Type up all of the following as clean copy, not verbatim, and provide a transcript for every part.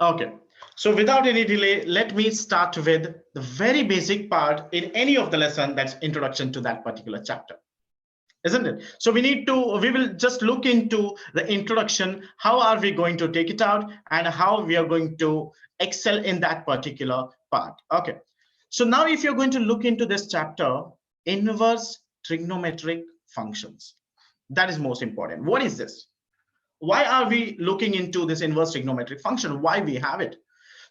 Okay, so without any delay, let me start with the very basic part in any of the lesson, that's introduction to that particular chapter, isn't it? So we will just look into the introduction, how are we going to take it out and how we are going to excel in that particular part. Okay, so now if you're going to look into this chapter, inverse trigonometric functions, that is most important. What is this? Why are we looking into this inverse trigonometric function? Why we have it?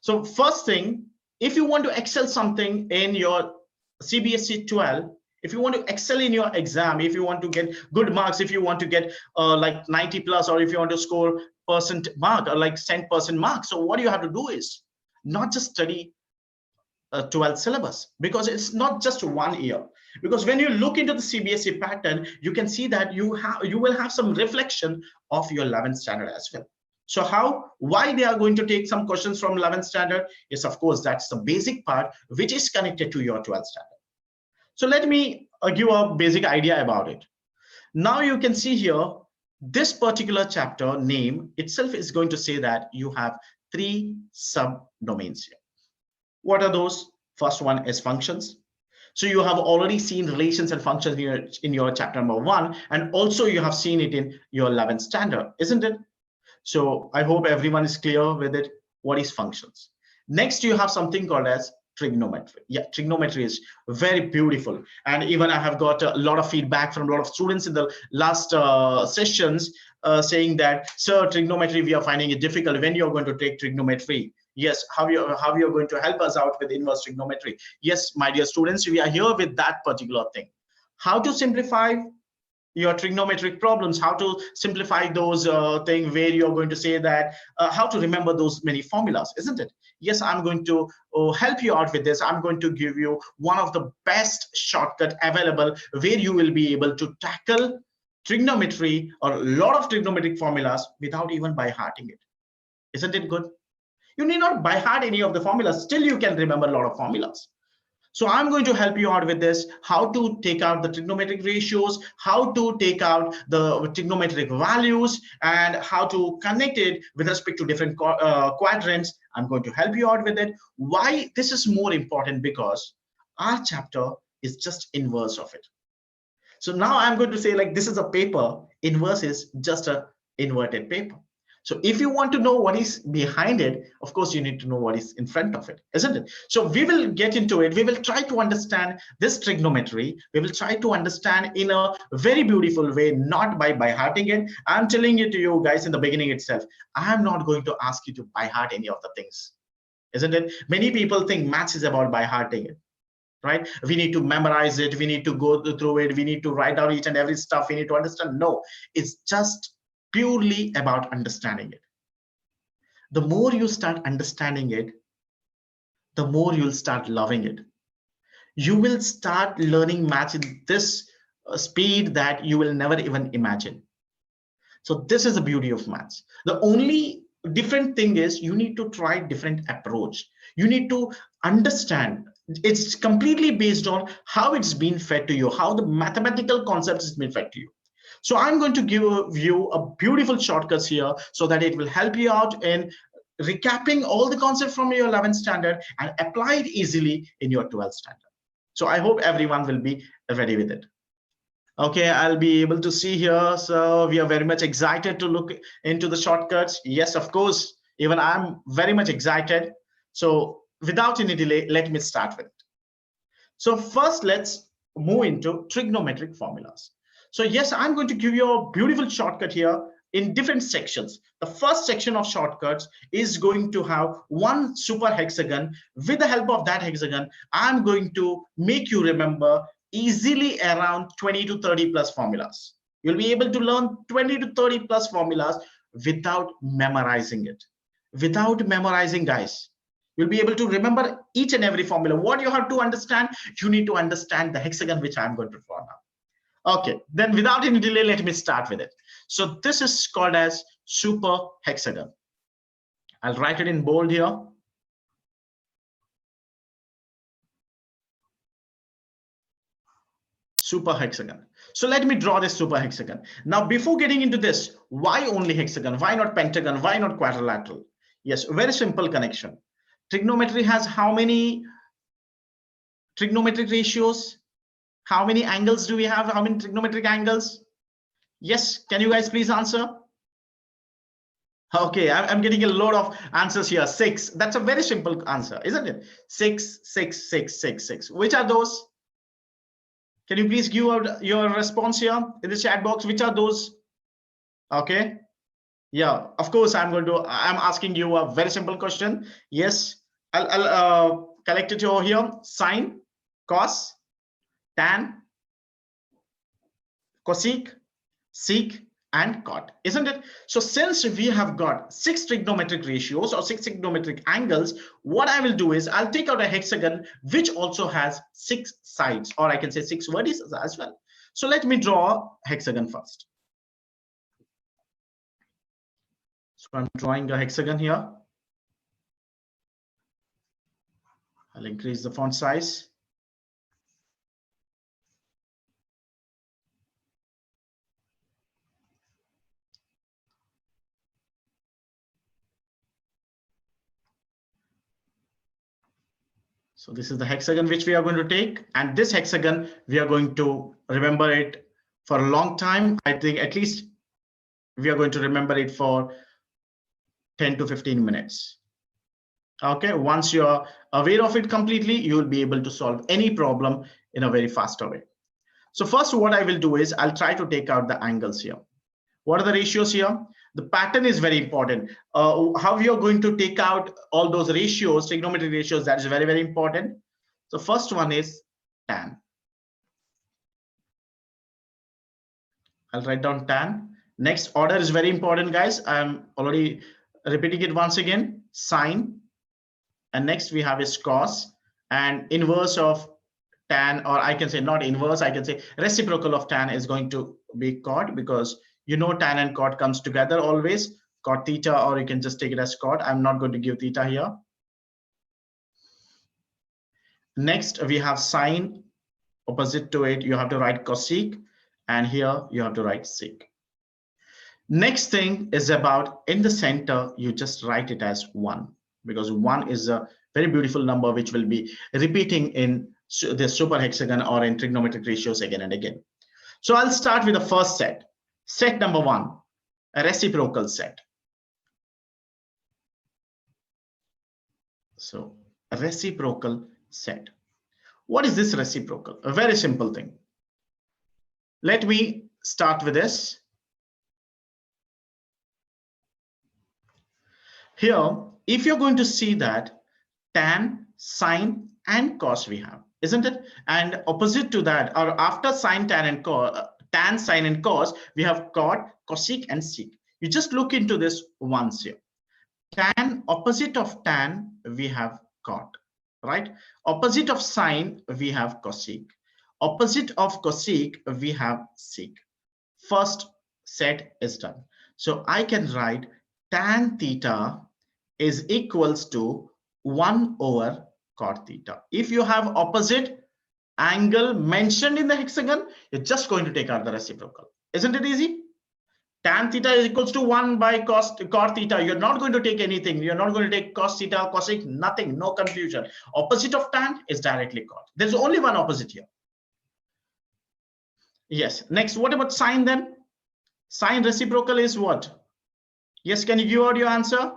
So first thing, if you want to excel something in your CBSE 12, if you want to excel in your exam, if you want to get good marks, if you want to get like 90 plus, or if you want to score percent mark or like 10% mark, so what you have to do is not just study 12th syllabus, because it's not just 1 year. Because when you look into the CBSE pattern, you can see that you will have some reflection of your 11th standard as well. So why they are going to take some questions from 11th standard? Yes, of course, that's the basic part which is connected to your 12th standard. So let me give a basic idea about it. Now you can see here, this particular chapter name itself is going to say that you have 3 subdomains here. What are those? First one is functions. So you have already seen relations and functions in your chapter number 1, and also you have seen it in your 11th standard, isn't it? So I hope everyone is clear with it. What is functions? Next, you have something called as trigonometry. Yeah, trigonometry is very beautiful. And even I have got a lot of feedback from a lot of students in the last sessions saying that, sir, trigonometry, we are finding it difficult. When you're going to take trigonometry? Yes, how you're going to help us out with inverse trigonometry? Yes, my dear students, we are here with that particular thing. How to simplify your trigonometric problems, how to simplify those things where you're going to say that, how to remember those many formulas, isn't it? Yes, I'm going to help you out with this. I'm going to give you one of the best shortcut available where you will be able to tackle trigonometry or a lot of trigonometric formulas without even by hearting it. Isn't it good? You need not by heart any of the formulas, still you can remember a lot of formulas. So I'm going to help you out with this, how to take out the trigonometric ratios, how to take out the trigonometric values, and how to connect it with respect to different quadrants. I'm going to help you out with it. Why this is more important? Because our chapter is just inverse of it. So now I'm going to say, like, this is a paper, inverse is just a inverted paper. So if you want to know what is behind it, of course, you need to know what is in front of it, isn't it? So we will get into it. We will try to understand this trigonometry. We will try to understand in a very beautiful way, not by hearting it. I'm telling it to you guys in the beginning itself. I'm not going to ask you to by heart any of the things, isn't it? Many people think maths is about by hearting it, right? We need to memorize it. We need to go through it. We need to write down each and every stuff. We need to understand. No, it's just purely about understanding it. The more you start understanding it, the more you'll start loving it. You will start learning maths in this speed that you will never even imagine. So this is the beauty of maths. The only different thing is you need to try different approach. You need to understand. It's completely based on how it's been fed to you, how the mathematical concepts has been fed to you. So I'm going to give you a beautiful shortcuts here so that it will help you out in recapping all the concepts from your 11th standard and apply it easily in your 12th standard. So I hope everyone will be ready with it. Okay, I'll be able to see here. So we are very much excited to look into the shortcuts. Yes, of course, even I'm very much excited. So without any delay, let me start with it. So first, let's move into trigonometric formulas. So yes, I'm going to give you a beautiful shortcut here in different sections. The first section of shortcuts is going to have one super hexagon. With the help of that hexagon, I'm going to make you remember easily around 20 to 30 plus formulas. You'll be able to learn 20 to 30 plus formulas without memorizing it. Without memorizing, guys, you'll be able to remember each and every formula. What you have to understand, you need to understand the hexagon which I'm going to draw now. Okay, then without any delay, let me start with it. So this is called as super hexagon. I'll write it in bold here. Super hexagon. So let me draw this super hexagon. Now, before getting into this, why only hexagon? Why not pentagon? Why not quadrilateral? Yes, very simple connection. Trigonometry has how many trigonometric ratios? How many angles do we have? How many trigonometric angles? Yes, can you guys please answer? Okay, I'm getting a lot of answers here. 6. That's a very simple answer, isn't it? 6, 6, 6, 6, 6. Which are those? Can you please give out your response here in the chat box? Which are those? Okay. Yeah, of course, I'm asking you a very simple question. Yes, I'll collect it over here. Sine, cos, tan, cosec, sec, and cot, isn't it? So since we have got 6 trigonometric ratios or 6 trigonometric angles, what I will do is I'll take out a hexagon which also has 6 sides, or I can say 6 vertices as well. So let me draw hexagon first. So I'm drawing a hexagon here. I'll increase the font size. So this is the hexagon which we are going to take, and this hexagon we are going to remember it for a long time. I think at least we are going to remember it for 10 to 15 minutes. Okay, once you're aware of it completely, you will be able to solve any problem in a very faster way. So first, what I will do is I'll try to take out the angles here. What are the ratios here? The pattern is very important. How you're going to take out all those ratios, trigonometric ratios, that is very, very important. So first one is tan. I'll write down tan. Next order is very important, guys. I'm already repeating it once again. Sine. And next we have is cos, and inverse of tan, or I can say not inverse, I can say reciprocal of tan is going to be cot, because you know tan and cot comes together always, cot theta, or you can just take it as cot. I'm not going to give theta here. Next we have sine. Opposite to it, you have to write cosec, and here you have to write sec. Next thing is about in the center, you just write it as 1, because 1 is a very beautiful number which will be repeating in the super hexagon or in trigonometric ratios again and again. So I'll start with the first set. Set number 1, a reciprocal set. So a reciprocal set. What is this reciprocal? A very simple thing. Let me start with this. Here, if you're going to see that tan, sine, and cos we have, isn't it? And opposite to that, or after sine, tan, and cos, tan, sine, and cos, we have cot, cosec, and sec. You just look into this once here. Tan, opposite of tan, we have cot, right? Opposite of sine, we have cosec. Opposite of cosec, we have sec. First set is done. So I can write tan theta is equals to 1 over cot theta. If you have opposite angle mentioned in the hexagon, you're just going to take out the reciprocal. Isn't it easy? Tan theta is equals to 1 by cot theta. You're not going to take anything. You're not going to take cos theta, cosec, nothing, no confusion. Opposite of tan is directly cot. There's only one opposite here. Yes. Next, what about sine then? Sine reciprocal is what? Yes, can you give out your answer?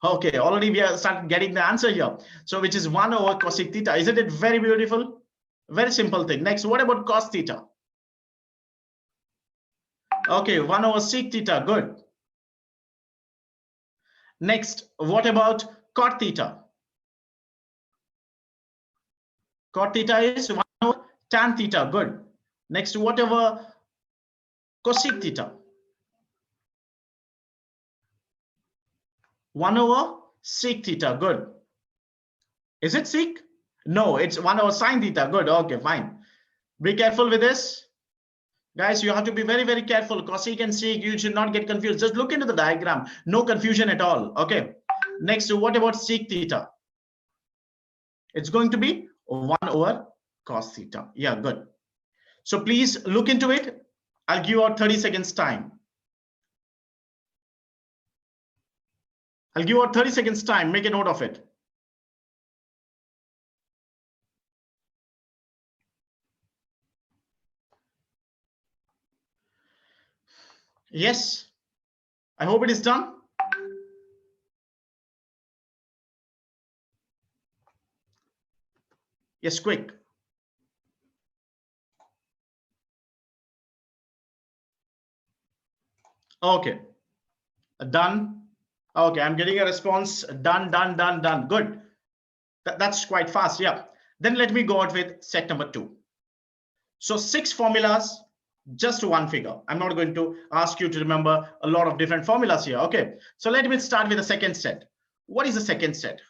Okay, already we are started getting the answer here. So which is 1 over cosec theta. Isn't it very beautiful? Very simple thing. Next, what about cos theta? Okay, 1 over sec theta. Good. Next, what about cot theta? Cot theta is 1 over tan theta. Good. Next, whatever cosec theta. 1 over sec theta. Good. Is it sec? No, it's 1 over sine theta. Good. Okay, fine. Be careful with this. Guys, you have to be very, very careful. Cosec and sec, you should not get confused. Just look into the diagram. No confusion at all. Okay. Next, what about sec theta? It's going to be 1 over cos theta. Yeah, good. So please look into it. I'll give out 30 seconds time. I'll give you 30 seconds time. Make a note of it. Yes, I hope it is done. Yes, quick. Okay, done. Okay, I'm getting a response. Done, done, done, done. Good. That's quite fast. Yeah. Then let me go out with set number 2. So 6 formulas, just one figure. I'm not going to ask you to remember a lot of different formulas here. Okay. So let me start with the second set. What is the second set?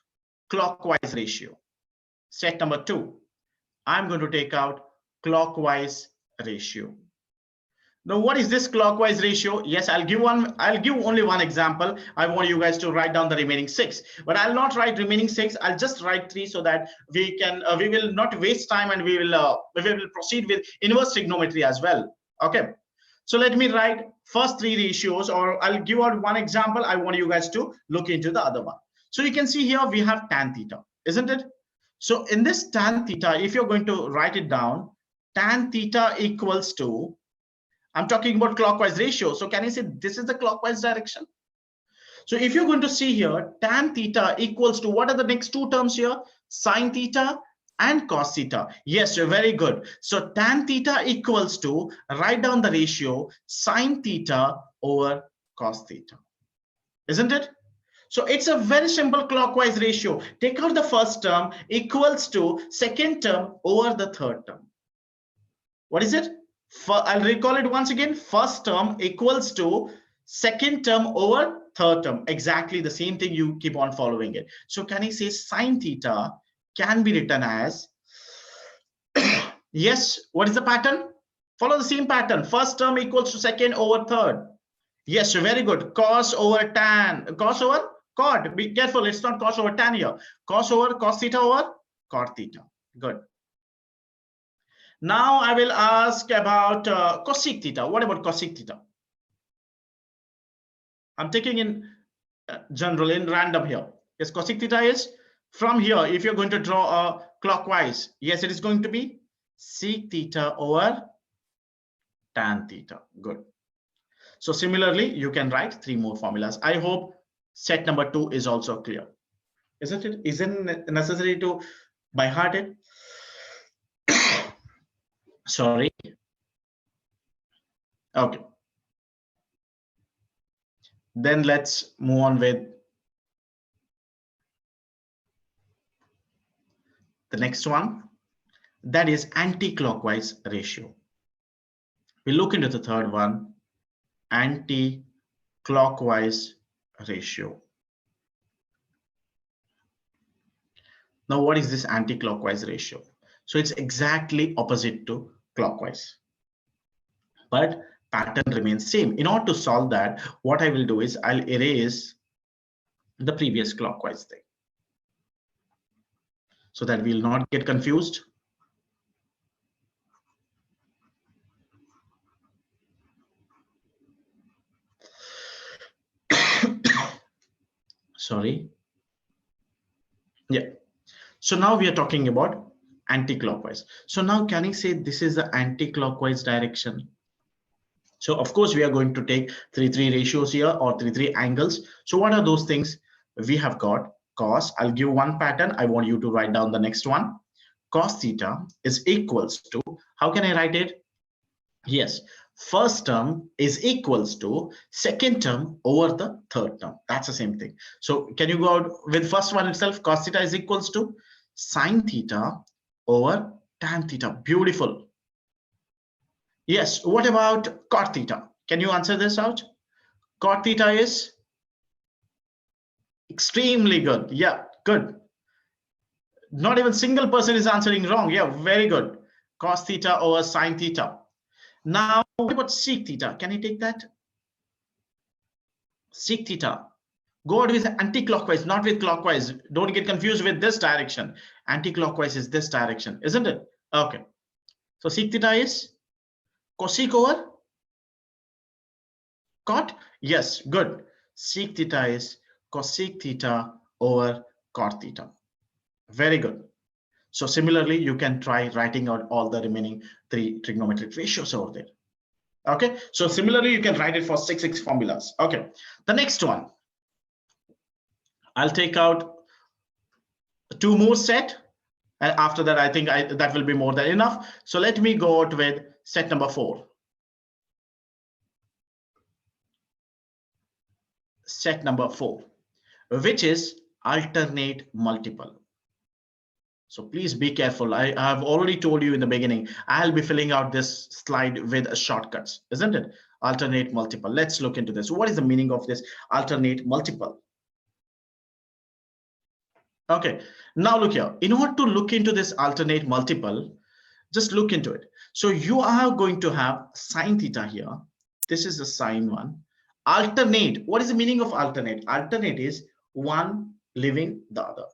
Clockwise ratio. Set number 2. I'm going to take out clockwise ratio. Now, what is this clockwise ratio? Yes, I'll give only one example. I want you guys to write down the remaining 6, but I'll not write remaining 6. I'll just write 3 so that we will not waste time, and we will proceed with inverse trigonometry as well. Okay. So let me write first 3 ratios, or I'll give out one example. I want you guys to look into the other one. So you can see here we have tan theta, isn't it? So in this tan theta, if you're going to write it down, tan theta equals to, I'm talking about clockwise ratio. So can you say this is the clockwise direction? So if you're going to see here, tan theta equals to, what are the next 2 terms here? Sine theta and cos theta. Yes, you're very good. So tan theta equals to, write down the ratio, sine theta over cos theta. Isn't it? So it's a very simple clockwise ratio. Take out the first term equals to second term over the third term. What is it? I'll recall it once again. First term equals to second term over third term. Exactly the same thing. You keep on following it. So can I say sine theta can be written as, yes, what is the pattern? Follow the same pattern. First term equals to second over third. Yes, very good. Cos over tan. Cos over cot. Be careful. It's not cos over tan here. Cos over cos theta over cot theta. Good. Now I will ask about cosec theta. What about cosec theta? I'm taking in general, in random here. Yes, cosec theta is from here. If you're going to draw a clockwise, yes, it is going to be sec theta over tan theta. Good. So similarly, you can write 3 more formulas. I hope set number 2 is also clear. Isn't it? Isn't it necessary to by heart it? Sorry. Okay. Then let's move on with the next one. That is anti-clockwise ratio. We look into the third one, anti-clockwise ratio. Now, what is this anti-clockwise ratio? So it's exactly opposite to clockwise, but pattern remains same. In order to solve that, what I will do is I'll erase the previous clockwise thing so that we'll not get confused. Sorry. Yeah. So now we are talking about anti-clockwise. So now can I say this is the anti-clockwise direction? So of course we are going to take 3 ratios here, or 3 angles. So what are those things? We have got cos. I'll give one pattern. I want you to write down the next one. Cos theta is equals to, how can I write it? Yes, first term is equals to second term over the third term. That's the same thing. So can you go out with first one itself? Cos theta is equals to sine theta over tan theta. Beautiful. Yes, what about cot theta? Can you answer this out? Cot theta is extremely good. Yeah, good. Not even single person is answering wrong. Yeah, very good. Cos theta over sine theta. Now, what about sec theta? Can you take that? Sec theta. Go out with anti-clockwise, not with clockwise. Don't get confused with this direction. Anti-clockwise is this direction, isn't it? Okay. So sec theta is cosec over cot. Yes, good. Sec theta is cosec theta over cot theta. Very good. So similarly, you can try writing out all the remaining 3 trigonometric ratios over there. Okay, so similarly, you can write it for 6 formulas. Okay, the next one, I'll take out 2 more set, and after that, I think that will be more than enough. So let me go out with set number 4. Set number 4, which is alternate multiple. So please be careful. I have already told you in the beginning, I'll be filling out this slide with shortcuts, isn't it? Alternate multiple. Let's look into this. What is the meaning of this alternate multiple? Okay, now look here. In order to look into this alternate multiple, just look into it. So you are going to have sine theta here. This is the sine one. Alternate. What is the meaning of alternate? Alternate is one leaving the other.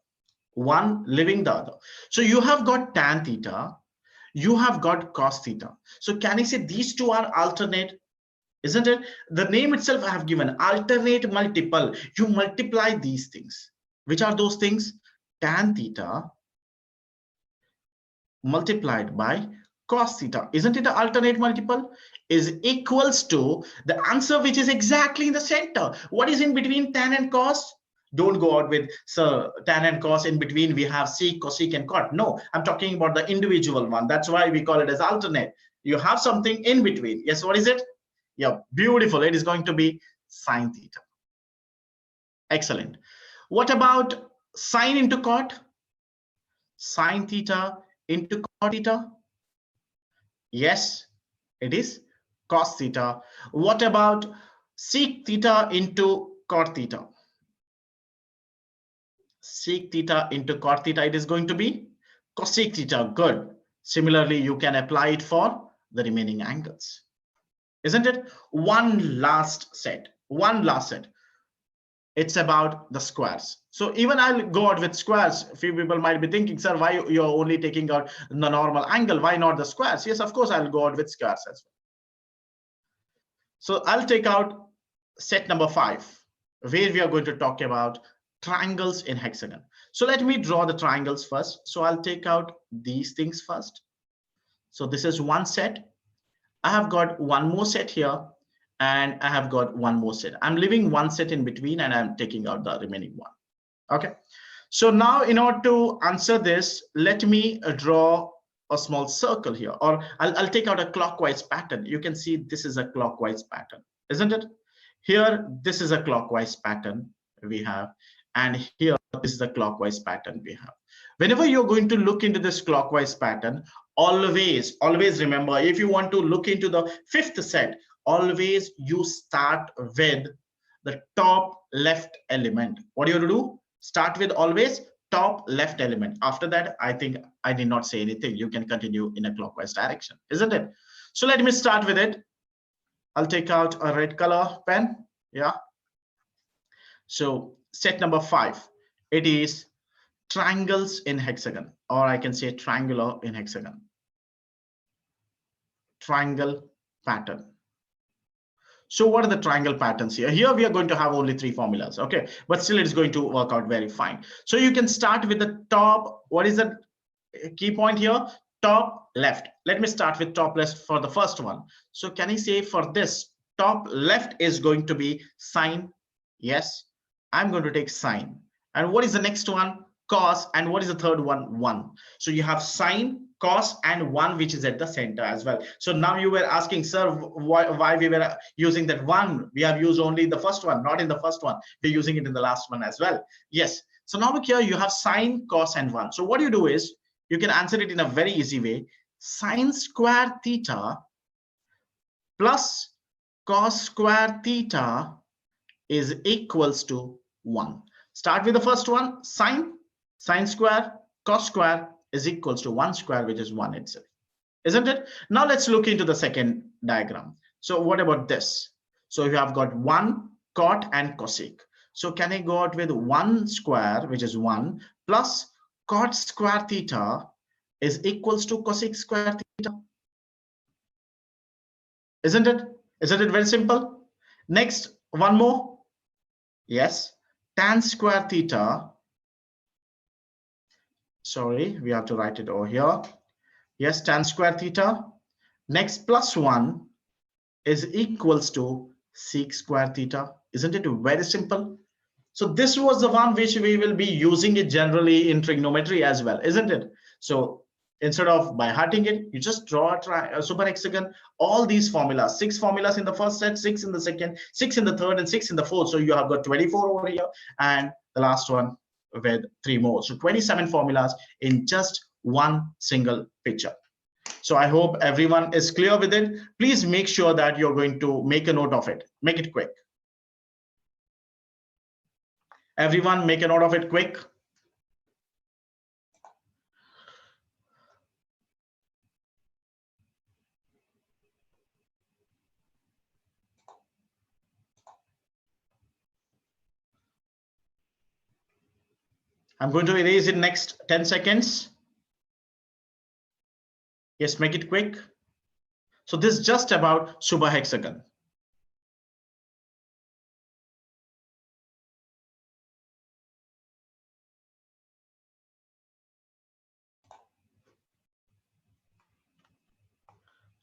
One leaving the other. So you have got tan theta, you have got cos theta. So can I say these two are alternate? Isn't it? The name itself I have given alternate multiple. You multiply these things. Which are those things? Tan theta multiplied by cos theta. Isn't it an alternate multiple? Is equals to the answer which is exactly in the center. What is in between tan and cos? Don't go out with tan and cos in between. We have sec, cosec, and cot. No, I'm talking about the individual one. That's why we call it as alternate. You have something in between. Yes, what is it? Yeah, beautiful. It is going to be sine theta. Excellent. What about sine into cot? Sine theta into cot theta? Yes, it is cos theta. What about sec theta into cot theta? Sec theta into cot theta, it is going to be cosec theta. Good. Similarly, you can apply it for the remaining angles. Isn't it? One last set. It's about the squares. So even I'll go out with squares. A few people might be thinking, sir, why you're only taking out the normal angle? Why not the squares? Yes, of course, I'll go out with squares as well. So I'll take out set number 5, where we are going to talk about triangles in hexagon. So let me draw the triangles first. So I'll take out these things first. So this is one set. I have got one more set here, and I have got one more set. I'm leaving one set in between, and I'm taking out the remaining one. Okay. So now in order to answer this, let me draw a small circle here, or I'll take out a clockwise pattern. You can see this is a clockwise pattern, isn't it? Here, this is a clockwise pattern we have. And here, this is the clockwise pattern we have. Whenever you're going to look into this clockwise pattern, always remember, if you want to look into the 5th set, always you start with the top left element. What do you have to do? Start with always top left element. After that, I think I did not say anything. You can continue in a clockwise direction, isn't it? So let me start with it. I'll take out a red color pen. Yeah. So set number 5, it is triangles in hexagon, or I can say triangular in hexagon. Triangle pattern. So what are the triangle patterns here? Here we are going to have only 3 formulas, okay? But still it's going to work out very fine. So you can start with the top. What is the key point here? Top left. Let me start with top left for the first one. So can I say for this, top left is going to be sine? Yes, I'm going to take sine. And what is the next one? Cos. And what is the third one? 1. So you have sine, cos, and 1, which is at the center as well. So now you were asking, sir, why we were using that 1? We have used only the first one, not in the first one. We're using it in the last one as well. Yes. So now look here, you have sine, cos, and 1. So what you do is, you can answer it in a very easy way. Sine square theta plus cos square theta is equals to 1. Start with the first one, sine square, cos square is equals to 1 square, which is 1 itself, isn't it? Now let's look into the second diagram. So what about this? So you have got 1 cot and cosec. So can I go out with 1 square, which is 1, plus cot square theta is equals to cosec square theta? Isn't it? Isn't it very simple? Next, one more. Yes, tan square theta, sorry, we have to write it over here. Yes, tan square theta, next plus 1 is equals to sec square theta. Isn't it very simple? So this was the one which we will be using it generally in trigonometry as well, isn't it? So instead of by hearting it, you just draw a super hexagon, all these formulas, 6 formulas in the first set, 6 in the second, 6 in the third, and 6 in the fourth. So you have got 24 over here, and the last one with 3 more. So 27 formulas in just one single picture. So I hope everyone is clear with it. Please make sure that you're going to make a note of it. Make it quick. Everyone make a note of it quick. I'm going to erase it next 10 seconds. Yes, make it quick. So this is just about super hexagon.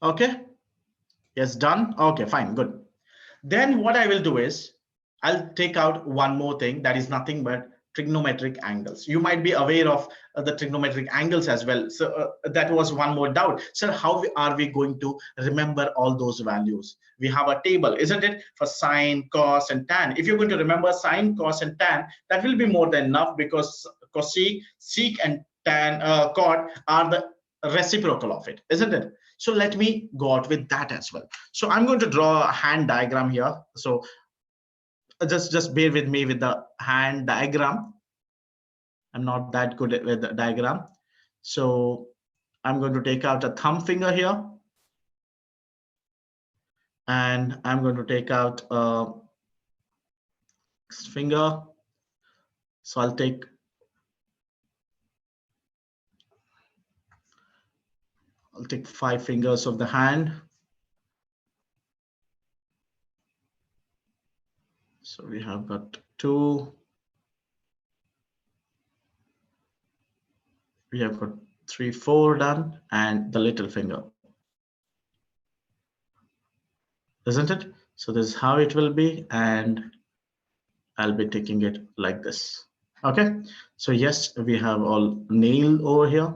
Okay. Yes, done. Okay, fine, good. Then what I will do is I'll take out one more thing that is nothing but trigonometric angles. You might be aware of the trigonometric angles as well. So that was one more doubt. So how are we going to remember all those values? We have a table, isn't it? For sine, cos, and tan. If you're going to remember sine, cos, and tan, that will be more than enough because cosec, sec, and tan, cot are the reciprocal of it, isn't it? So let me go out with that as well. So I'm going to draw a hand diagram here. So just bear with me with the hand diagram. I'm not that good with the diagram. So I'm going to take out a thumb finger here. And I'm going to take out a finger. So I'll take I'll take 5 fingers of the hand. So we have got 2. We have got 3, 4 done, and the little finger. Isn't it? So this is how it will be, and I'll be taking it like this. Okay. So yes, we have all nail over here,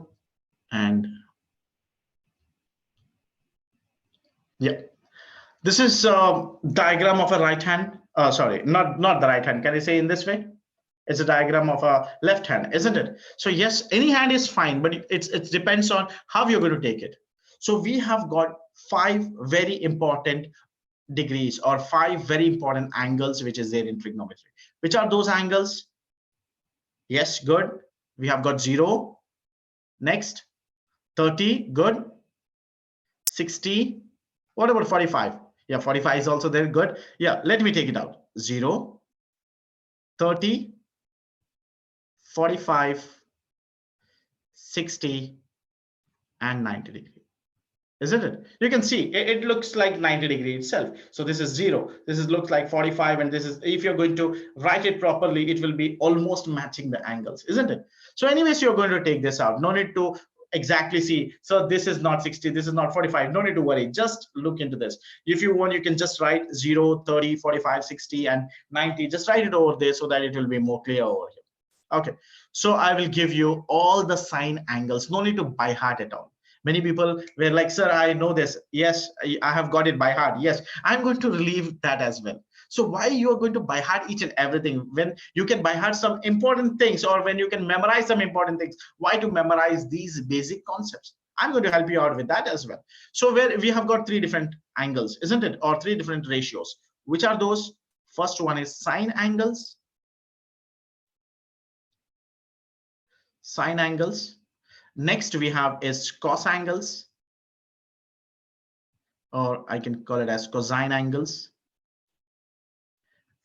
and yeah, this is a diagram of a right hand. Sorry, not the right hand. Can I say in this way? It's a diagram of a left hand, isn't it? So yes, any hand is fine, but it depends on how you're going to take it. So we have got 5 very important degrees or 5 very important angles which is there in trigonometry. Which are those angles? Yes, good. We have got 0. Next, 30, good. 60. What about 45? Yeah, 45 is also there, good. Yeah, let me take it out. 0, 30, 45, 60, and 90 degree. Isn't it? You can see it looks like 90 degree itself. So this is 0. This is looks like 45, and this is, if you're going to write it properly, it will be almost matching the angles, isn't it? So anyways, you're going to take this out. No need to exactly see. So this is not 60, this is not 45. No need to worry. Just look into this. If you want, you can just write 0, 30, 45, 60, and 90. Just write it over there so that it will be more clear over here. Okay. So I will give you all the sine angles. No need to by heart at all. Many people were like, sir, I know this. Yes, I have got it by heart. Yes, I'm going to relieve that as well. So why you are going to by heart each and everything when you can by heart some important things, or when you can memorize some important things? Why to memorize these basic concepts? I'm going to help you out with that as well. So where we have got 3 different angles, isn't it? Or 3 different ratios. Which are those? First one is sine angles. Sine angles. Next we have is cos angles, or I can call it as cosine angles.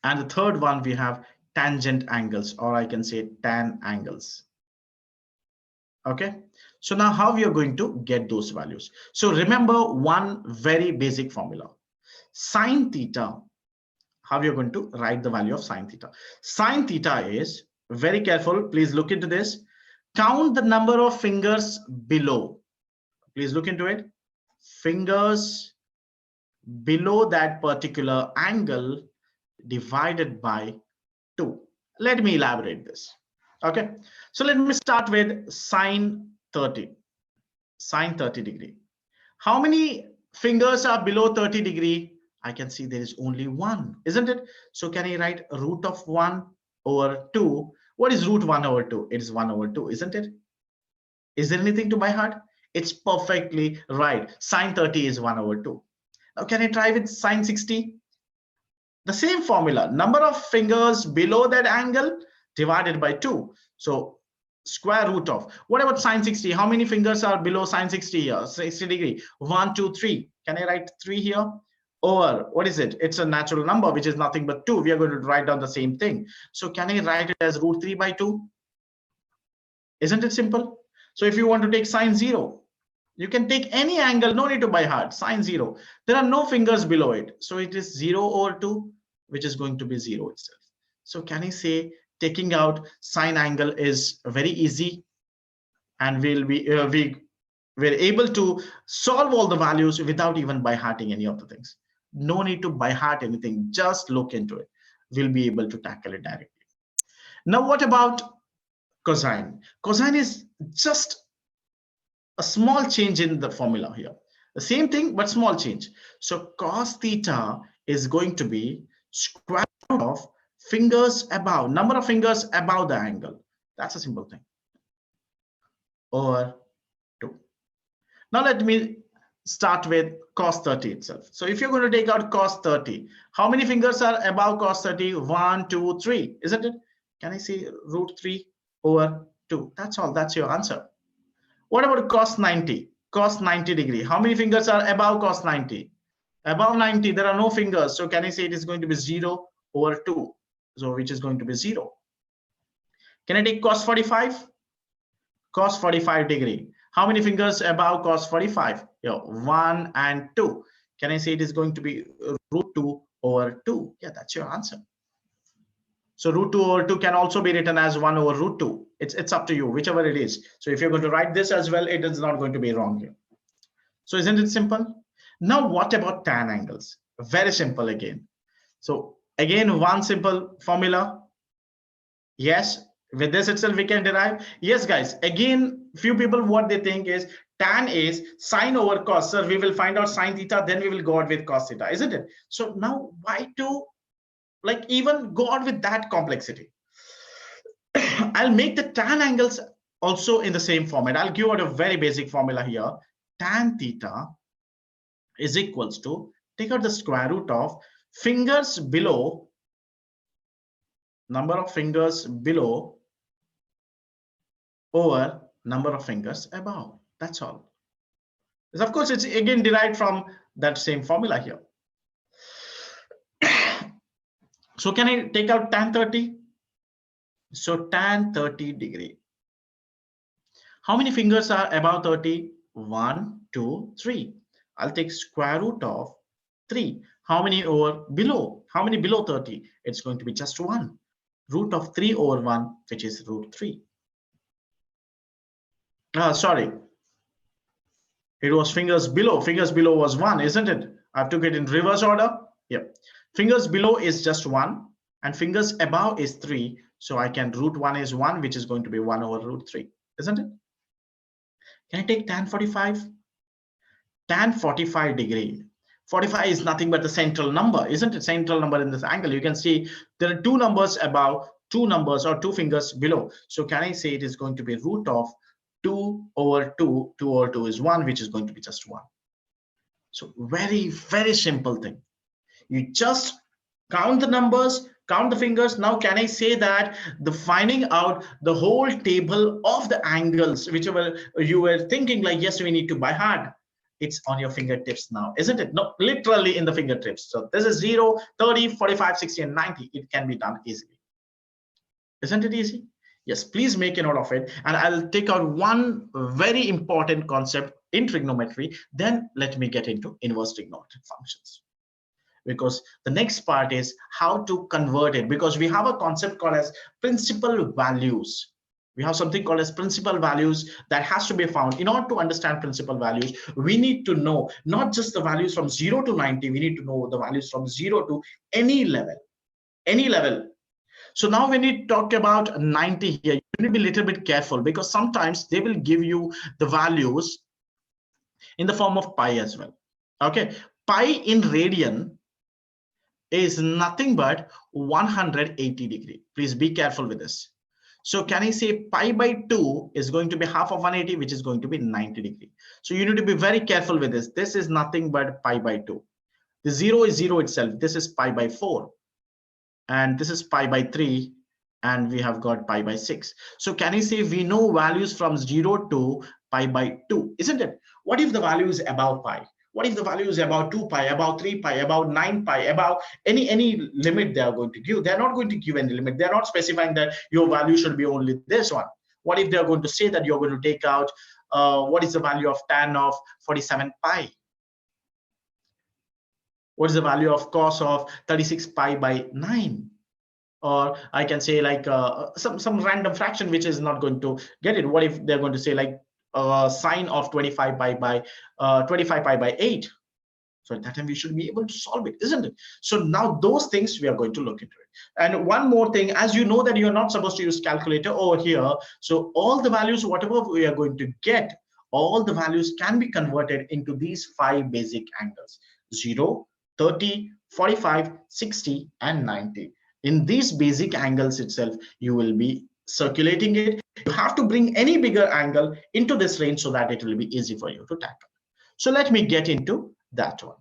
And the third one we have tangent angles, or I can say tan angles. Okay, so now how we are going to get those values? So remember one very basic formula. Sine theta how you're going to write the value of sine theta. Sine theta is, very careful, please look into this. Count the number of fingers below. Please look into it. Fingers below that particular angle divided by 2. Let me elaborate this. Okay, so let me start with sine 30. Sine 30 degree. How many fingers are below 30 degree? I can see there is only one, isn't it? So can I write root of 1 over 2? What is root 1 over 2? It is 1 over 2, isn't it? Is there anything to by heart? It's perfectly right. Sine 30 is 1 over 2. Now can I try with sine 60? The same formula, number of fingers below that angle divided by 2. So square root of, what about sine 60? How many fingers are below sine 60 here? 60 degree. 1, 2, 3. Can I write 3 here? Or what is it? It's a natural number, which is nothing but 2. We are going to write down the same thing. So can I write it as root 3 by 2? Isn't it simple? So if you want to take sine 0, you can take any angle, no need to by heart, sine 0. There are no fingers below it. So it is 0 over 2, which is going to be 0 itself. So can I say taking out sine angle is very easy, and we're able to solve all the values without even by hearting any of the things. No need to by heart anything, just look into it. We'll be able to tackle it directly. Now what about cosine? Cosine is just a small change in the formula here. The same thing, but small change. So cos theta is going to be square root of fingers above, number of fingers above the angle. That's a simple thing. Over 2. Now let me start with cos 30 itself. So if you're going to take out cos 30, how many fingers are above cos 30? 1, 2, 3, isn't it? Can I say root 3 over 2? That's all. That's your answer. What about cos 90? Cos 90 degree. How many fingers are above cos 90? Above 90, there are no fingers. So can I say it is going to be 0 over 2? So which is going to be 0. Can I take cos 45? Cos 45 degree. How many fingers above cos 45? Yeah, 1 and 2. Can I say it is going to be root 2 over 2? Yeah, that's your answer. So root 2 over 2 can also be written as 1 over root 2. It's up to you, whichever it is. So if you're going to write this as well, it is not going to be wrong here. So isn't it simple? Now what about tan angles? Very simple again. So again, one simple formula. Yes, with this itself we can derive. Yes, guys, again, few people, what they think is tan is sine over cos. Sir, we will find out sine theta, then we will go out with cos theta, isn't it? So now why to like even go out with that complexity? I'll make the tan angles also in the same format. I'll give out a very basic formula here. Tan theta is equals to, take out the square root of fingers below, number of fingers below over number of fingers above. That's all. Of course, it's again derived from that same formula here. So can I take out tan 30? So tan 30 degree. How many fingers are above 30? 1, 2, 3. I'll take square root of 3. How many over below? How many below 30? It's going to be just 1. Root of 3 over 1, which is root 3. Sorry. It was fingers below. Fingers below was 1, isn't it? I have to get in reverse order. Yep. Fingers below is just 1 and fingers above is 3. So I can root 1 is 1, which is going to be 1 over root 3, isn't it? Can I take tan 45? Tan 45 degree. 45 is nothing but the central number, isn't it? Central number in this angle. You can see there are 2 numbers above, 2 numbers or 2 fingers below. So can I say it is going to be root of 2 over 2. 2 over 2 is 1, which is going to be just 1. So very, very simple thing. You just count the numbers, count the fingers. Now can I say that the finding out the whole table of the angles, whichever you were thinking like, yes, we need to by heart, it's on your fingertips now, isn't it? No, literally in the fingertips. So this is 0, 30, 45, 60 and 90. It can be done easily. Isn't it easy? Yes, please make a note of it. And I'll take out one very important concept in trigonometry. Then let me get into inverse trigonometric functions. because the next part is how to convert it, because we have a concept called as principal values. We have something called as principal values that has to be found. In order to understand principal values, we need to know not just the values from 0 to 90, we need to know the values from 0 to any level, any level. So now when we talk about 90 here, you need to be a little bit careful, because sometimes they will give you the values in the form of pi as well. Okay, pi in radian is nothing but 180 degree. Please be careful with this. So can I say pi by 2 is going to be half of 180, which is going to be 90 degree. So you need to be very careful with this. This is nothing but pi by 2. The 0 is 0 itself. This is pi by 4. And this is pi by 3. And we have got pi by 6. So can I say we know values from 0 to pi by 2, isn't it? What if the value is above pi? What if the value is about 2 pi, about 3 pi, about 9 pi, about any limit they are going to give? They're not going to give any limit. They're not specifying that your value should be only this one. What if they're going to say that you're going to take out what is the value of tan of 47 pi? What is the value of cos of 36 pi by 9? Or I can say like some random fraction which is not going to get it. What if they're going to say like sine of 25 pi by 25 pi by 8? So at that time we should be able to solve it, isn't it? So now those things we are going to look into it. And one more thing, as you know that you're not supposed to use calculator over here. So all the values, whatever we are going to get, all the values can be converted into these 5 basic angles: 0, 30, 45, 60, and 90. In these basic angles itself, you will be circulating it. You have to bring any bigger angle into this range so that it will be easy for you to tackle. So let me get into that one.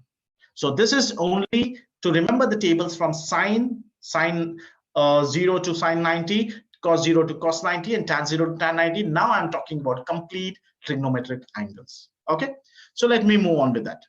So this is only to remember the tables from sine 0 to sine 90, cos 0 to cos 90, and tan 0 to tan 90. Now I'm talking about complete trigonometric angles. Okay, so let me move on with that.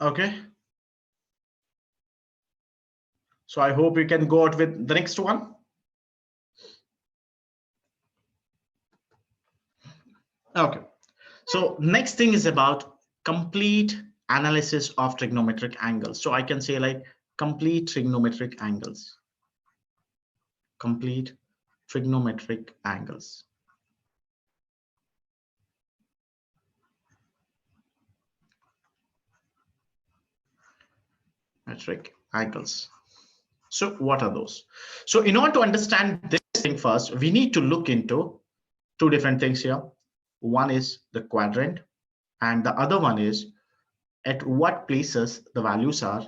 Okay, so I hope you can go out with the next one. Okay, so next thing is about complete analysis of trigonometric angles. So I can say like complete trigonometric angles. Complete trigonometric angles. Metric angles. So what are those? So in order to understand this thing first, we need to look into 2 different things here. One is the quadrant, and the other one is at what places the values are.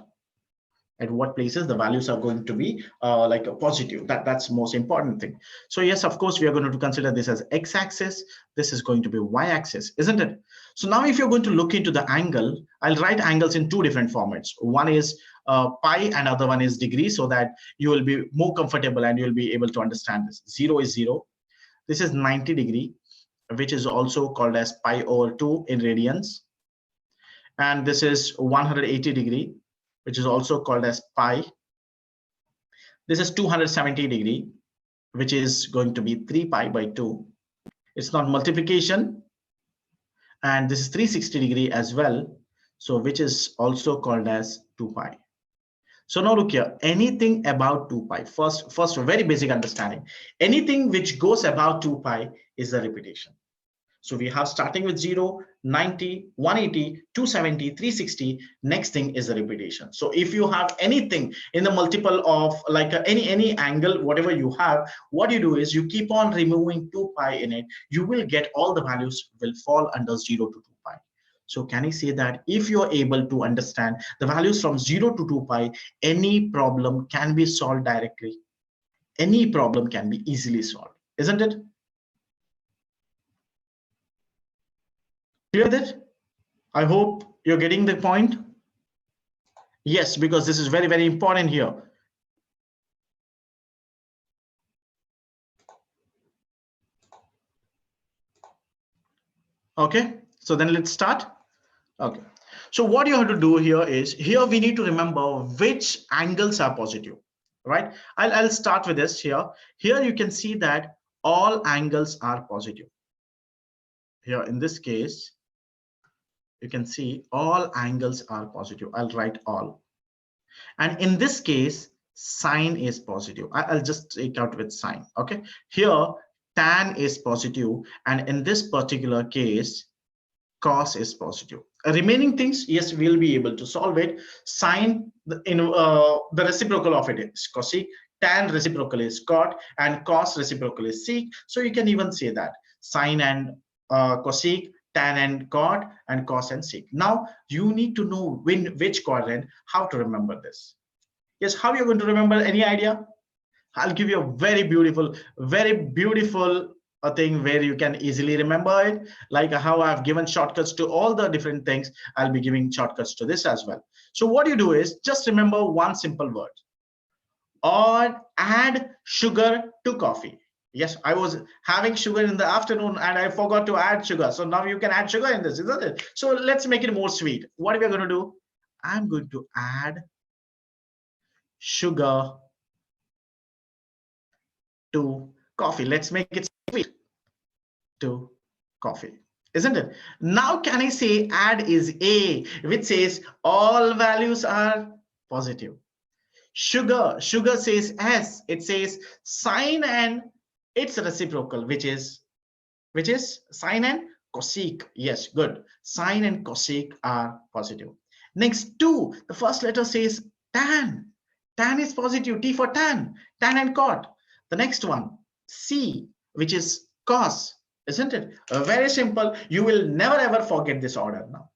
At what places the values are going to be like a positive. That's most important thing. So yes, of course, we are going to consider this as x-axis. This is going to be y-axis, isn't it? So now if you're going to look into the angle, I'll write angles in 2 different formats. One is pi and other one is degree, so that you will be more comfortable and you'll be able to understand this. 0 is 0. This is 90 degree, which is also called as pi over 2 in radians. And this is 180 degree, which is also called as pi. This is 270 degree, which is going to be 3 pi by 2. It's not multiplication. And this is 360 degree as well, so which is also called as 2 pi. So now look here, anything about 2 pi, first very basic understanding, anything which goes about 2 pi is a repetition. So we have starting with 0, 90, 180, 270, 360. Next thing is a repetition. So if you have anything in the multiple of like any angle, whatever you have, what you do is you keep on removing 2 pi in it. You will get all the values will fall under 0 to 2 pi. So can I say that if you're able to understand the values from 0 to 2 pi, any problem can be solved directly. Any problem can be easily solved, isn't it? Clear that? I hope you're getting the point. Yes, because this is very, very important here. Okay, so then let's start. Okay, so what you have to do here is, here we need to remember which angles are positive, right? I'll start with this here. Here you can see that all angles are positive. Here in this case, you can see all angles are positive. I'll write all. And in this case, sine is positive. I'll just take out with sine. Okay, here tan is positive, and in this particular case, cos is positive. Remaining things, yes, we'll be able to solve it. Sine, the reciprocal of it is cosec, tan reciprocal is cot, and cos reciprocal is sec. So you can even say that sine and cosec, tan and cot, and cos and sec. Now you need to know which quadrant, how to remember this. Yes, how you're going to remember? Any idea? I'll give you a very beautiful thing where you can easily remember it. Like how I've given shortcuts to all the different things, I'll be giving shortcuts to this as well. So what you do is just remember one simple word, or add sugar to coffee. Yes, I was having sugar in the afternoon and I forgot to add sugar. So now you can add sugar in this, isn't it? So let's make it more sweet. What are we going to do? I'm going to add sugar to coffee. Let's make it sweet to coffee, isn't it? Now can I say add is A, which says all values are positive. Sugar says S, it says sine and its reciprocal, which is sine and cosec. Yes, good. Sine and cosec are positive. Next, 2, the first letter says tan. Tan is positive, T for tan and cot. The next one, C, which is cos, isn't it? Very simple. You will never ever forget this order now.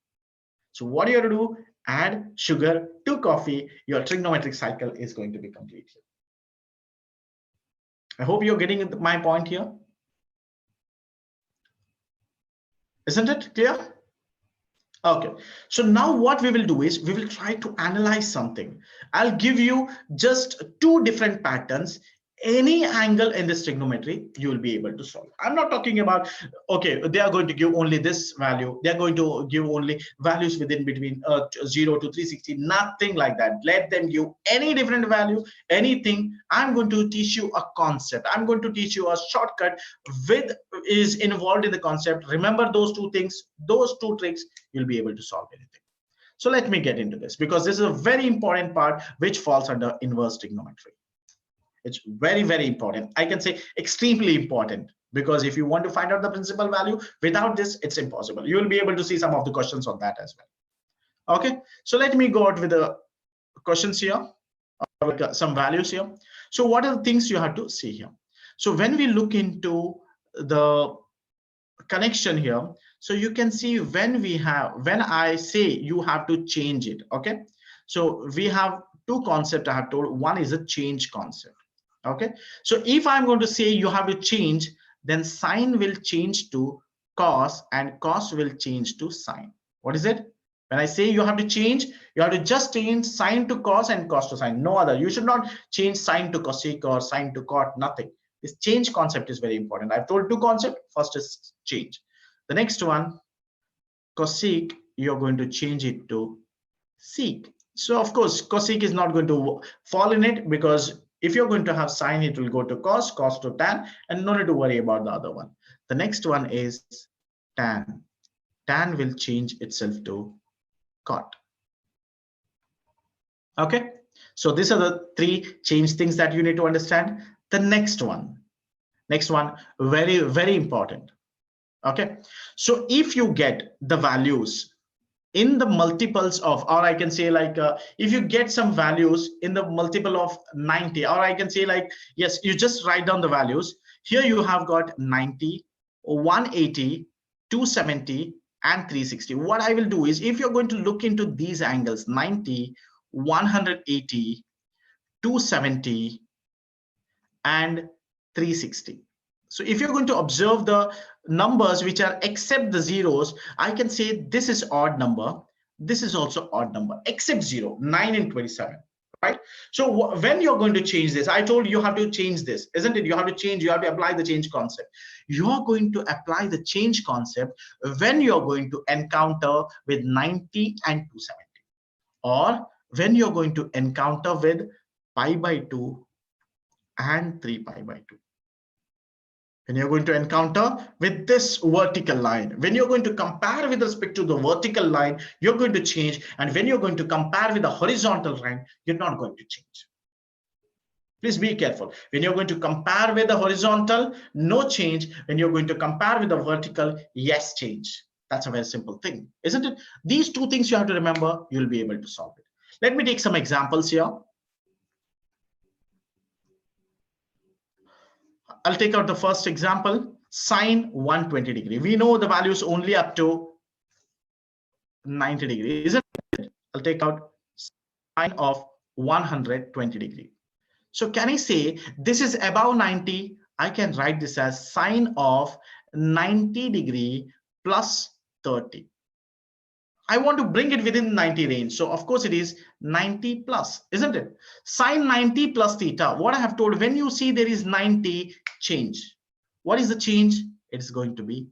So what you have to do, add sugar to coffee. Your trigonometric cycle is going to be complete here. I hope you're getting my point here. Isn't it clear? Okay, so now what we will do is we will try to analyze something. I'll give you just 2 different patterns. Any angle in this trigonometry you will be able to solve. I'm not talking about, okay, they are going to give only this value, they're going to give only values within between 0 to 360, nothing like that. Let them give any different value, anything. I'm going to teach you a concept. I'm going to teach you a shortcut with is involved in the concept. Remember those 2 things, those 2 tricks, you'll be able to solve anything. So let me get into this, because this is a very important part which falls under inverse trigonometry. It's very, very important. I can say extremely important, because if you want to find out the principal value, without this, it's impossible. You will be able to see some of the questions on that as well. Okay, so let me go out with the questions here, or some values here. So what are the things you have to see here? So when we look into the connection here, so you can see when I say you have to change it. Okay, so we have 2 concepts I have told. One is a change concept. Okay, so if I'm going to say you have to change, then sine will change to cos and cos will change to sine. What is it? When I say you have to change, you have to just change sine to cos and cos to sine, no other. You should not change sine to cosec or sine to cot, nothing. This change concept is very important. I've told 2 concepts. First is change. The next one, cosec, you're going to change it to sec. So of course, cosec is not going to fall in it, because if you're going to have sine, it will go to cos, cos to tan, and no need to worry about the other one. The next one is tan. Tan will change itself to cot. Okay, so these are the 3 change things that you need to understand. The next one, very, very important. Okay, so if you get the values in the multiples of, or I can say like, if you get some values in the multiple of 90, or I can say like, yes, you just write down the values. Here you have got 90, 180, 270, and 360. What I will do is, if you're going to look into these angles, 90, 180, 270, and 360. So if you're going to observe the numbers which are except the zeros, I can say this is odd number. This is also odd number, except 0, 9 and 27. Right? So when you're going to change this, I told you have to change this, isn't it? You have to change, you have to apply the change concept. You're going to apply the change concept when you're going to encounter with 90 and 270, or when you're going to encounter with pi by 2 and 3 pi by 2. When you're going to encounter with this vertical line, when you're going to compare with respect to the vertical line, you're going to change. And when you're going to compare with the horizontal line, you're not going to change. Please be careful. When you're going to compare with the horizontal, no change. When you're going to compare with the vertical, yes, change. That's a very simple thing, isn't it? These two things you have to remember, you'll be able to solve it. Let me take some examples here. I'll take out the first example, sine 120 degree. We know the value is only up to 90 degrees, isn't it? I'll take out sine of 120 degree. So can I say this is above 90? I can write this as sine of 90 degree plus 30. I want to bring it within 90 range. So of course it is 90 plus, isn't it? Sine 90 plus theta. What I have told, when you see there is 90, change. What is the change? It's going to be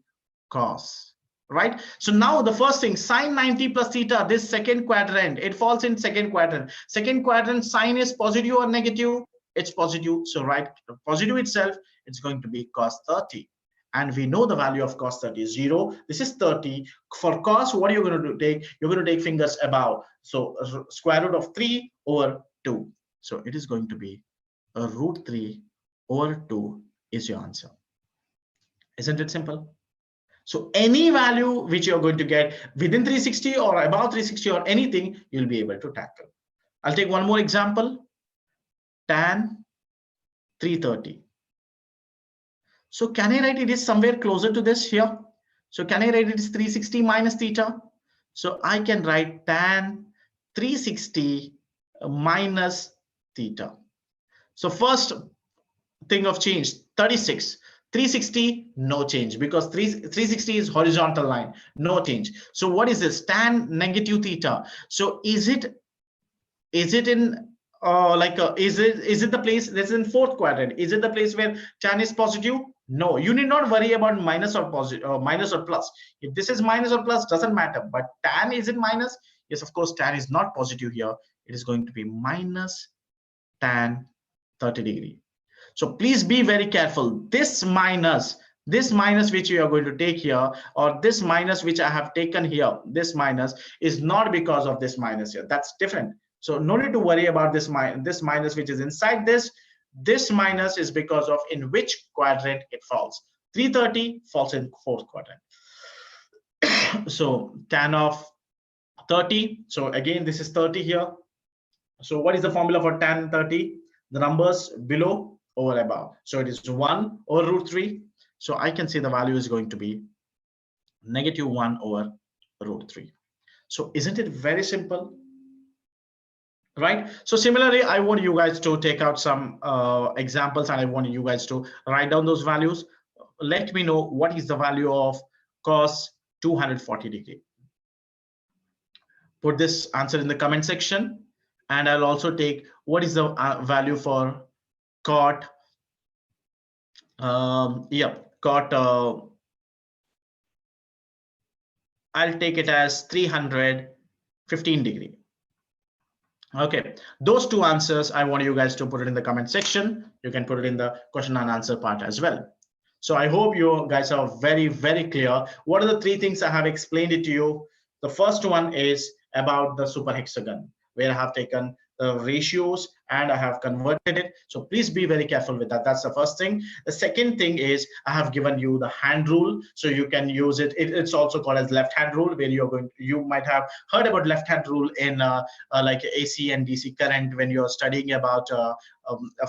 cos, right? So now the first thing, sine 90 plus theta, this second quadrant, it falls in second quadrant. Second quadrant, sine is positive or negative? It's positive. So right, positive itself, it's going to be cos 30. And we know the value of cos 30 is 0. This is 30. For cos, what are you going to take? You're going to take fingers above. So square root of 3 over 2. So it is going to be a root 3 over 2 is your answer. Isn't it simple? So any value which you're going to get within 360 or above 360 or anything, you'll be able to tackle. I'll take one more example. Tan 330. So can I write it is somewhere closer to this here? So can I write it is 360 minus theta? So I can write tan 360 minus theta. So first thing of change, 36. 360, no change, because 360 is horizontal line, no change. So what is this? Tan negative theta. So is it in is it the place that's in fourth quadrant? Is it the place where tan is positive? No, you need not worry about minus or positive or minus or plus. If this is minus or plus, doesn't matter. But tan, is it minus? Yes, of course, tan is not positive here. It is going to be minus tan 30 degree. So please be very careful. This minus which you are going to take here, or this minus which I have taken here, this minus is not because of this minus here. That's different. So no need to worry about this minus which is inside this. This minus is because of in which quadrant it falls. 330 falls in fourth quadrant. So tan of 30. So again, this is 30 here. So what is the formula for tan 30? The numbers below over above. So it is 1 over root 3. So I can say the value is going to be negative 1 over root 3. So isn't it very simple? Right? So similarly, I want you guys to take out some examples, and I want you guys to write down those values. Let me know what is the value of cos 240 degree. Put this answer in the comment section, and I'll also take what is the value for cot I'll take it as 315 degree. Okay, those two answers I want you guys to put it in the comment section. You can put it in the question and answer part as well. So I hope you guys are very, very clear. What are the three things I have explained it to you? The first one is about the super hexagon, where I have taken the ratios and I have converted it. So please be very careful with that. That's the first thing. The second thing is I have given you the hand rule, so you can use it. It's also called as left hand rule, where you might have heard about left hand rule in like AC and DC current when you're studying about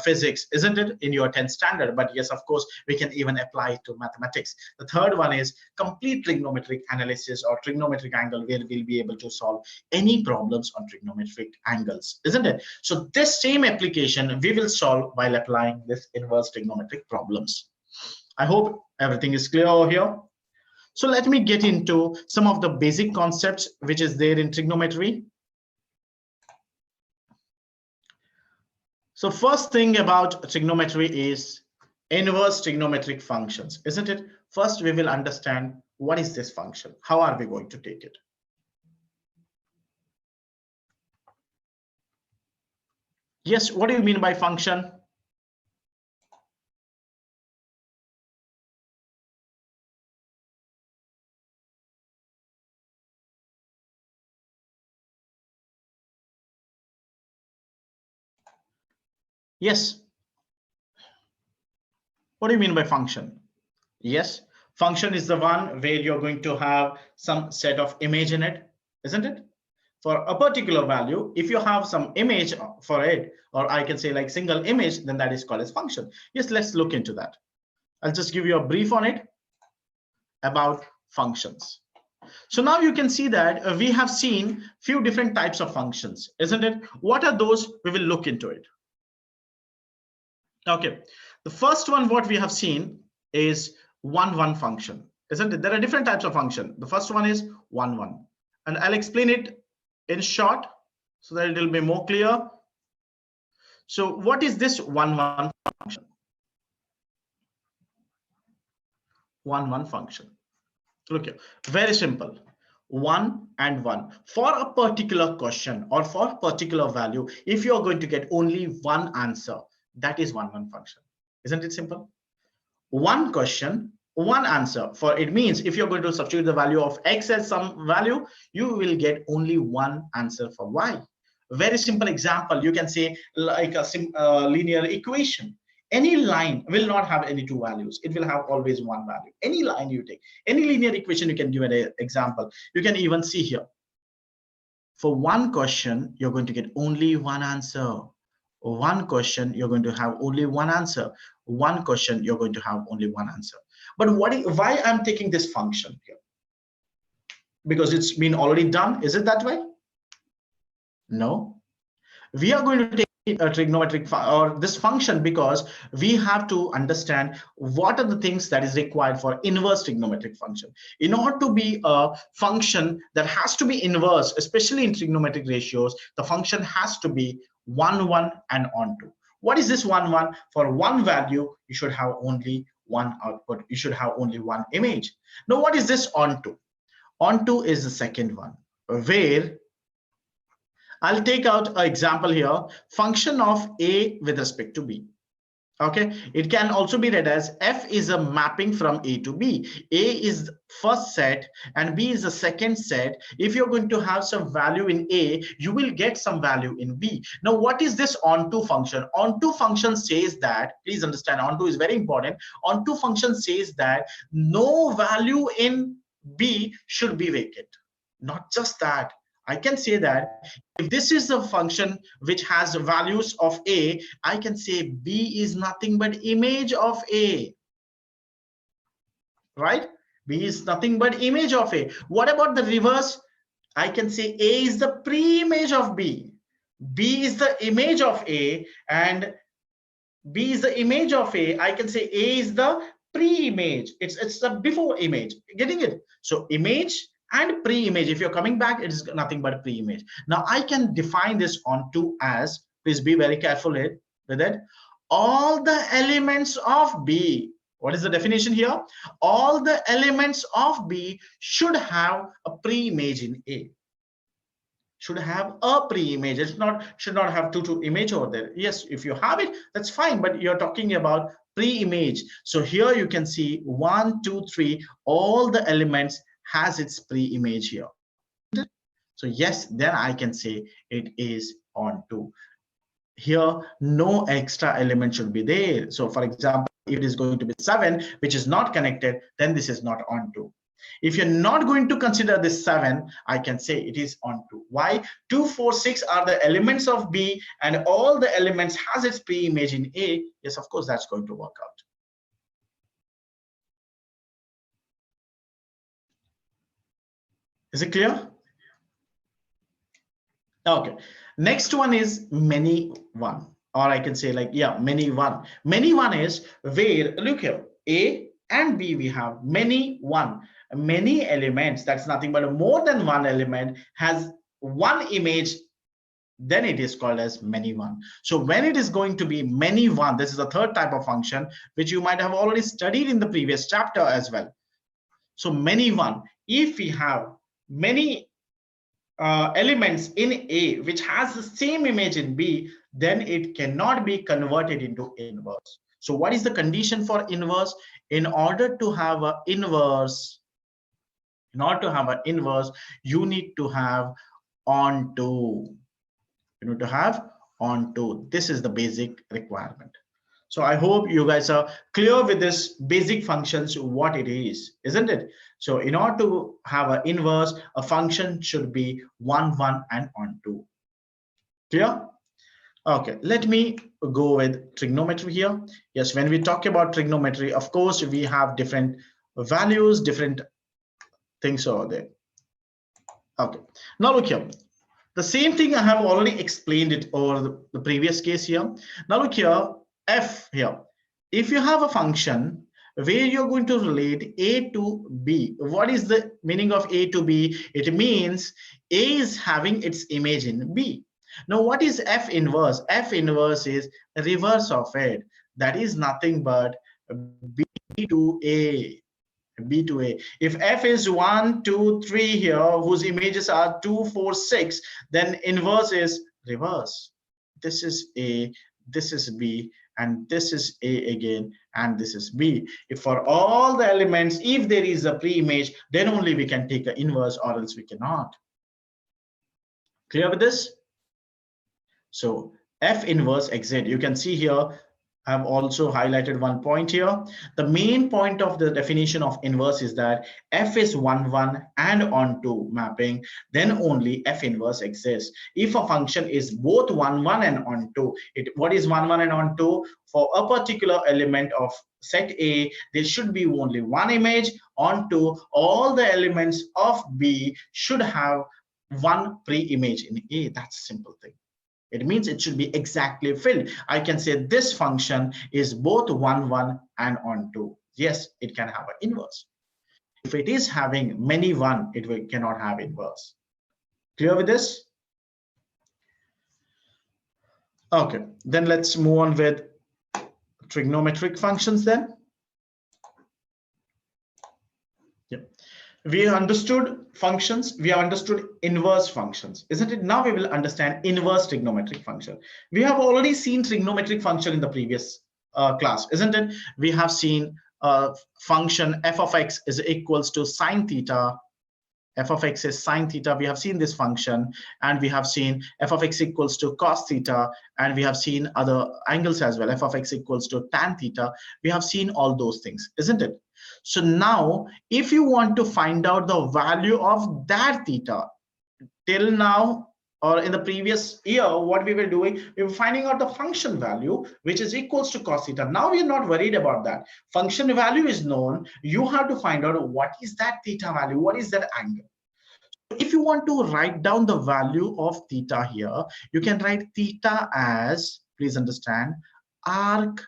physics, isn't it, in your 10th standard? But yes, of course, we can even apply it to mathematics. The third one is complete trigonometric analysis or trigonometric angle, where we'll be able to solve any problems on trigonometric angles, isn't it? So this same application we will solve while applying this inverse trigonometric problems. I hope everything is clear over here. So let me get into some of the basic concepts which is there in trigonometry. So first thing about trigonometry is inverse trigonometric functions, isn't it? First, we will understand what is this function. How are we going to take it? Yes, what do you mean by function? Yes. What do you mean by function? Yes, function is the one where you're going to have some set of image in it, isn't it? For a particular value, if you have some image for it, or I can say like single image, then that is called as function. Yes, let's look into that. I'll just give you a brief on it about functions. So now you can see that we have seen few different types of functions, isn't it? What are those? We will look into it. Okay, the first one what we have seen is 1, 1 function, isn't it? There are different types of function. The first one is 1, 1, and I'll explain it in short so that it will be more clear. So what is this 1, 1 function? 1, 1 function. Look here, very simple. 1 and 1 for a particular question or for a particular value. If you are going to get only one answer, that is 1, 1 function. Isn't it simple? One question, one answer. For it means if you're going to substitute the value of x as some value, you will get only one answer for y. Very simple example. You can say like a linear equation. Any line will not have any two values. It will have always one value. Any line you take, any linear equation, you can give an example. You can even see here. For one question, you're going to get only one answer. One question, you're going to have only one answer. One question, you're going to have only one answer. But why I'm taking this function here? Because it's been already done. Is it that way? No. We are going to take a trigonometric or this function because we have to understand what are the things that is required for inverse trigonometric function. In order to be a function that has to be inverse, especially in trigonometric ratios, the function has to be 1, 1 and onto. What is this 1, 1? For one value, you should have only one output. You should have only one image. Now, what is this onto? Onto is the second one, where I'll take out an example here, function of A with respect to B. Okay, it can also be read as f is a mapping from A to B. A is first set and B is the second set. If you're going to have some value in A, you will get some value in B. Now, what is this onto function? Onto function says that, please understand, onto is very important. Onto function says that no value in B should be vacant. Not just that, I can say that if this is a function which has values of A, I can say B is nothing but image of A, right? B is nothing but image of A. What about the reverse? I can say A is the pre-image of B. B is the image of A and B is the image of A. I can say A is the pre-image. It's the before image. Getting it? So image and pre-image, if you're coming back, it is nothing but pre-image. Now I can define this onto as, please be very careful with it, all the elements of B. What is the definition here? All the elements of B should have a pre-image in A. Should have a pre-image. It should not have two image over there. Yes, if you have it, that's fine, but you're talking about pre-image. So here you can see 1, 2, 3, all the elements has its pre-image here. So yes, then I can say it is onto. Here, no extra element should be there. So for example, if it is going to be 7, which is not connected, then this is not onto. If you're not going to consider this 7, I can say it is on 2. Why? 2, 4, 6 are the elements of B, and all the elements has its pre-image in A. Yes, of course, that's going to work out. Is it clear? Okay. Next one is many one, or I can say like, yeah, many one. Many one is where, look here, A and B, we have many one. Many elements, that's nothing but more than one element has one image, then it is called as many one. So when it is going to be many one, this is the third type of function which you might have already studied in the previous chapter as well. So many one, if we have many elements in A which has the same image in B, then it cannot be converted into inverse. So what is the condition for inverse? In order to have an inverse, you need to have onto. You need to have onto. This is the basic requirement. So I hope you guys are clear with this basic functions, what it is, isn't it? So in order to have an inverse, a function should be 1, 1 and onto. Clear? Okay, let me go with trigonometry here. Yes, when we talk about trigonometry, of course, we have different values, different things over there. Okay, now look here. The same thing I have already explained it over the previous case here. Now look here, f here. If you have a function where you're going to relate A to B, what is the meaning of A to B? It means A is having its image in B. Now what is F inverse? F inverse is reverse of it. That is nothing but B to A. B to A. If F is 1, 2, 3 here, whose images are 2, 4, 6, then inverse is reverse. This is A, this is B, and this is A again, and this is B. If for all the elements, if there is a pre-image, then only we can take an inverse, or else we cannot. Clear with this? So F inverse exit, you can see here, I've also highlighted one point here. The main point of the definition of inverse is that F is 1, 1 and onto mapping, then only F inverse exists. If a function is both 1, 1 and onto, what is 1, 1 and onto? For a particular element of set A, there should be only one image. Onto all the elements of B should have one pre-image in A. That's a simple thing. It means it should be exactly filled. I can say this function is both 1, 1 and onto. Yes, it can have an inverse. If it is having many 1, it cannot have inverse. Clear with this? Okay, then let's move on with trigonometric functions then. We understood functions, we have understood inverse functions, isn't it? Now we will understand inverse trigonometric function. We have already seen trigonometric function in the previous class, isn't it? We have seen function f of x is equals to sine theta. F of x is sine theta. We have seen this function, and we have seen f of x equals to cos theta, and we have seen other angles as well. F of x equals to tan theta. We have seen all those things, isn't it? So now, if you want to find out the value of that theta, till now or in the previous year, what we were doing, we were finding out the function value, which is equals to cos theta. Now we are not worried about that. Function value is known. You have to find out what is that theta value, what is that angle. If you want to write down the value of theta here, you can write theta as, please understand, arc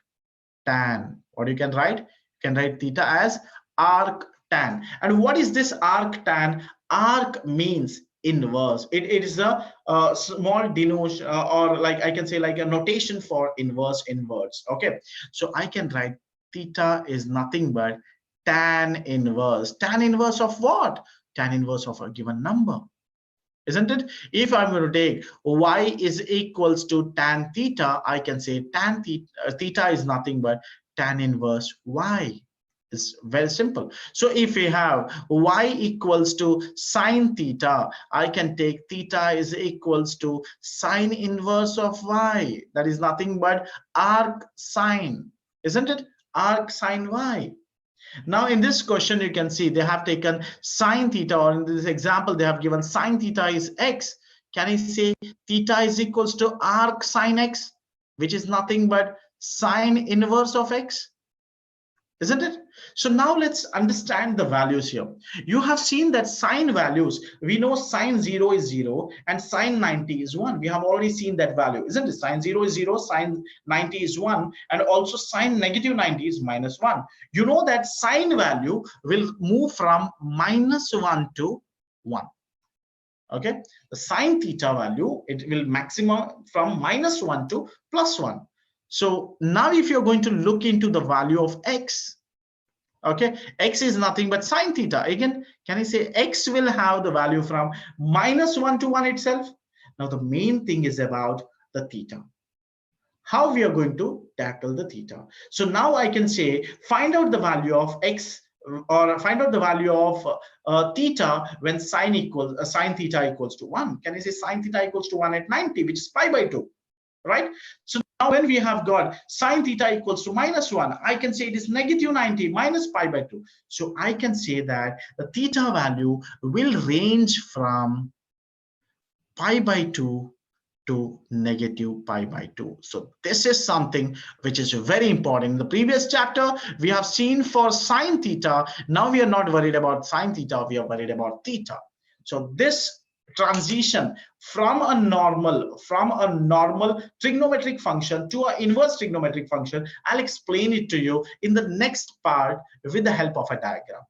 tan. What you can write? You can write theta as arc tan. And what is this arc tan? Arc means inverse. It is a small denotation, or like I can say like a notation for inverse inverse. Okay, so I can write theta is nothing but tan inverse. Tan inverse of what? Tan inverse of a given number, isn't it? If I'm going to take y is equals to tan theta, I can say tan theta is nothing but tan inverse y. It's very simple. So if we have y equals to sine theta, I can take theta is equals to sine inverse of y. That is nothing but arc sine, isn't it? Arc sine y. Now in this question, you can see they have taken sine theta, or in this example, they have given sine theta is x. Can I say theta is equals to arc sine x, which is nothing but sine inverse of x? Isn't it? So now let's understand the values here. You have seen that sine values, we know sine 0 is 0 and sine 90 is 1. We have already seen that value, isn't it? Sine 0 is 0, sine 90 is 1, and also sine negative 90 is minus 1. You know that sine value will move from minus 1 to 1. Okay, the sine theta value, it will maximum from minus 1 to plus 1. So now if you're going to look into the value of x, okay, x is nothing but sine theta. Again, can I say x will have the value from minus 1 to 1 itself? Now the main thing is about the theta. How we are going to tackle the theta. So now I can say find out the value of x, or find out the value of theta when sine theta equals to 1. Can I say sine theta equals to 1 at 90, which is pi by 2, right? So now when we have got sine theta equals to minus 1, I can say it is negative 90 minus pi by 2. So I can say that the theta value will range from pi by 2 to negative pi by 2. So this is something which is very important. In the previous chapter, we have seen for sine theta. Now we are not worried about sine theta, we are worried about theta. So this transition from a normal trigonometric function to an inverse trigonometric function, I'll explain it to you in the next part with the help of a diagram.